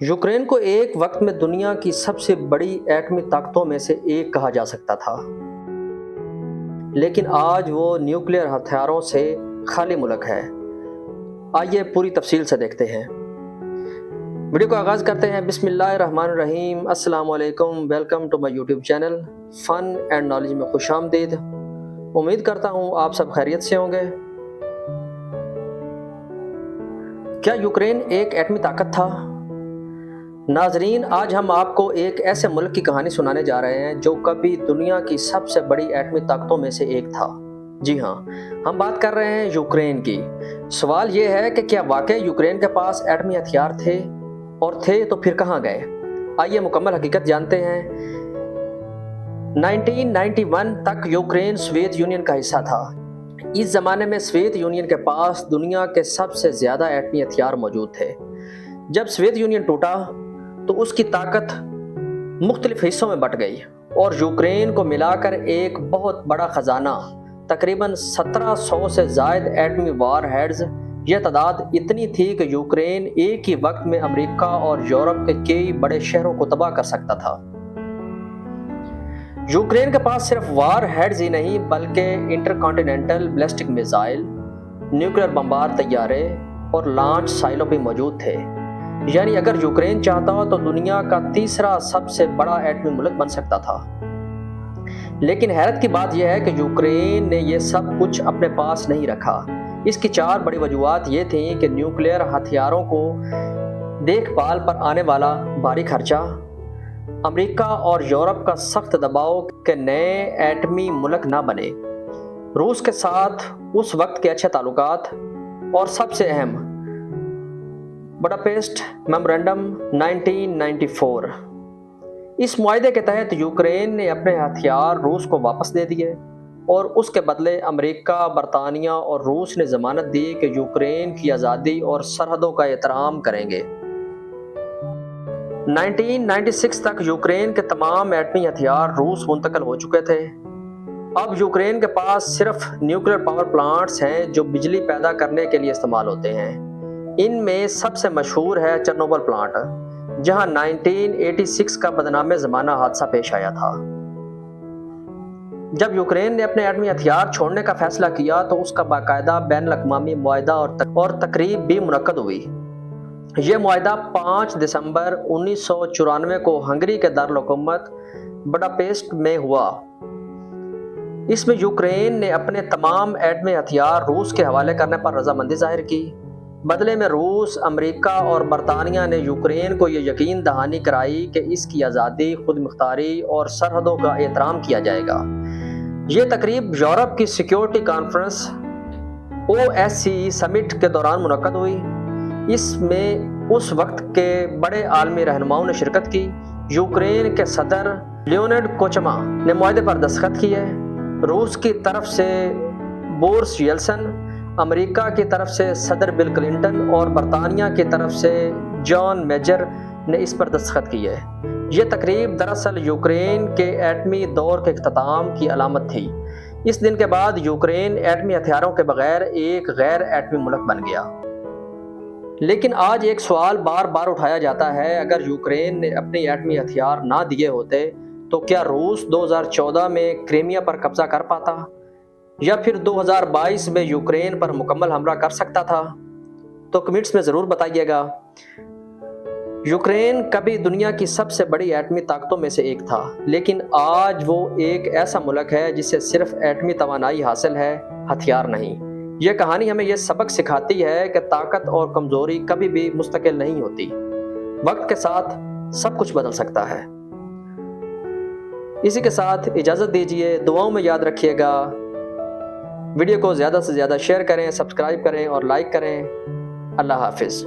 Ukraine को एक वक्त में दुनिया की सबसे बड़ी एटमी ताकतों में से एक कहा जा सकता था, लेकिन आज वो न्यूक्लियर हथियारों से खाली मुल्क है। आइए पूरी तफसील से देखते हैं। वीडियो को आगाज़ करते हैं। बिस्मिल्लाहिर्रहमानिर्रहीम। अस्सलाम वालेकुम। Welcome to my YouTube channel fun and knowledge में खुशामदीद। उम्मीद करता हूँ आप सब खैरियत से होंगे। क्या यूक्रेन एक एटमी ताकत था? नाजरीन, आज हम आपको एक ऐसे मुल्क की कहानी सुनाने जा रहे हैं जो कभी दुनिया की सबसे बड़ी एटमी ताकतों में से एक था। जी हाँ, हम बात कर रहे हैं यूक्रेन की। सवाल ये है कि क्या वाकई यूक्रेन के पास एटमी हथियार थे, और थे तो फिर कहाँ गए? आइए मुकम्मल हकीकत जानते हैं। 1991 तक यूक्रेन सोवियत यूनियन का हिस्सा था। इस ज़माने में सोवियत यूनियन के पास दुनिया के सबसे ज़्यादा एटमी हथियार मौजूद थे। जब सोवियत यूनियन टूटा तो उसकी ताकत मुख्तलिफ हिस्सों में बट गई और यूक्रेन को मिलाकर एक बहुत बड़ा ख़जाना, तकरीबन 1700 से ज़ायद एटमी वार हेड्स, यह तादाद इतनी थी कि यूक्रेन एक ही वक्त में अमेरिका और यूरोप के कई बड़े शहरों को तबाह कर सकता था। यूक्रेन के पास सिर्फ वार हेड्स ही नहीं बल्कि intercontinental ballistic missile, nuclear bomber तैयारे और लॉन्च साइलो भी मौजूद थे। यानी अगर यूक्रेन चाहता हो तो दुनिया का तीसरा सबसे बड़ा एटमी मुल्क बन सकता था। लेकिन हैरत की बात यह है कि यूक्रेन ने यह सब कुछ अपने पास नहीं रखा। इसकी चार बड़ी वजूहात ये थी कि न्यूक्लियर हथियारों को देखभाल पर आने वाला भारी खर्चा, अमेरिका और यूरोप का सख्त दबाव कि नए एटमी मुल्क ना बने, रूस के साथ उस वक्त के अच्छे ताल्लुकात, और सबसे अहम बुडापेस्ट मेमोरेंडम 1994। इस मुआहदे के तहत यूक्रेन ने अपने हथियार रूस को वापस दे दिए और उसके बदले अमेरिका, बरतानिया और रूस ने ज़मानत दी कि यूक्रेन की आज़ादी और सरहदों का एहतराम करेंगे। 1996 तक यूक्रेन के तमाम एटमी हथियार रूस मुंतकिल हो चुके थे। अब यूक्रेन के पास सिर्फ न्यूक्लियर पावर प्लांट्स हैं जो बिजली पैदा करने के लिए इस्तेमाल होते हैं। इनमें सबसे मशहूर है चेर्नोबिल प्लांट, जहां 1986 का बदनामे ज़माना हादसा पेश आया था। जब यूक्रेन ने अपने एटमी हथियार छोड़ने का फैसला किया तो उसका बाकायदा बैनुल-अक़वामी मुआहदा और तकरीब भी मुनक्कद हुई। यह मुआहदा 5 दिसंबर 1994 को हंगरी के दारुल-हुकूमत बुडापेस्ट में हुआ। इसमें यूक्रेन ने अपने तमाम एटमी हथियार रूस के हवाले करने पर रजामंदी जाहिर की। बदले में रूस, अमेरिका और बरतानिया ने यूक्रेन को यह यकीन दहानी कराई कि इसकी आज़ादी, खुद मुख्तारी और सरहदों का एहतराम किया जाएगा। ये तकरीब यूरोप की सिक्योरिटी कॉन्फ्रेंस OSCE समिट के दौरान मुनक्कद हुई। इसमें उस वक्त के बड़े आलमी रहनुमाओं ने शिरकत की। यूक्रेन के सदर लियोनिड कोचमा ने मुआहदे पर दस्तखत किए। रूस की तरफ से बोरिस येल्सिन, अमेरिका की तरफ से सदर बिल क्लिंटन और बरतानिया की तरफ से जॉन मेजर ने इस पर दस्तखत किए। ये तकरीब दरअसल यूक्रेन के एटमी दौर के इख्तिताम की अलामत थी। इस दिन के बाद यूक्रेन एटमी हथियारों के बगैर एक गैर एटमी मुल्क बन गया। लेकिन आज एक सवाल बार बार उठाया जाता है, अगर यूक्रेन ने अपने एटमी हथियार ना दिए होते तो क्या रूस 2014 में क्रीमिया पर कब्जा कर पाता, या फिर 2022 में यूक्रेन पर मुकम्मल हमला कर सकता था? तो कमेंट्स में ज़रूर बताइएगा। यूक्रेन कभी दुनिया की सबसे बड़ी एटमी ताकतों में से एक था, लेकिन आज वो एक ऐसा मुल्क है जिसे सिर्फ एटमी तवानाई हासिल है, हथियार नहीं। ये कहानी हमें यह सबक सिखाती है कि ताकत और कमज़ोरी कभी भी मुस्तकिल नहीं होती। वक्त के साथ सब कुछ बदल सकता है। इसी के साथ इजाज़त दीजिए। दुआओं में याद रखिएगा। वीडियो को ज़्यादा से ज़्यादा शेयर करें, सब्सक्राइब करें और लाइक करें। अल्लाह हाफिज़।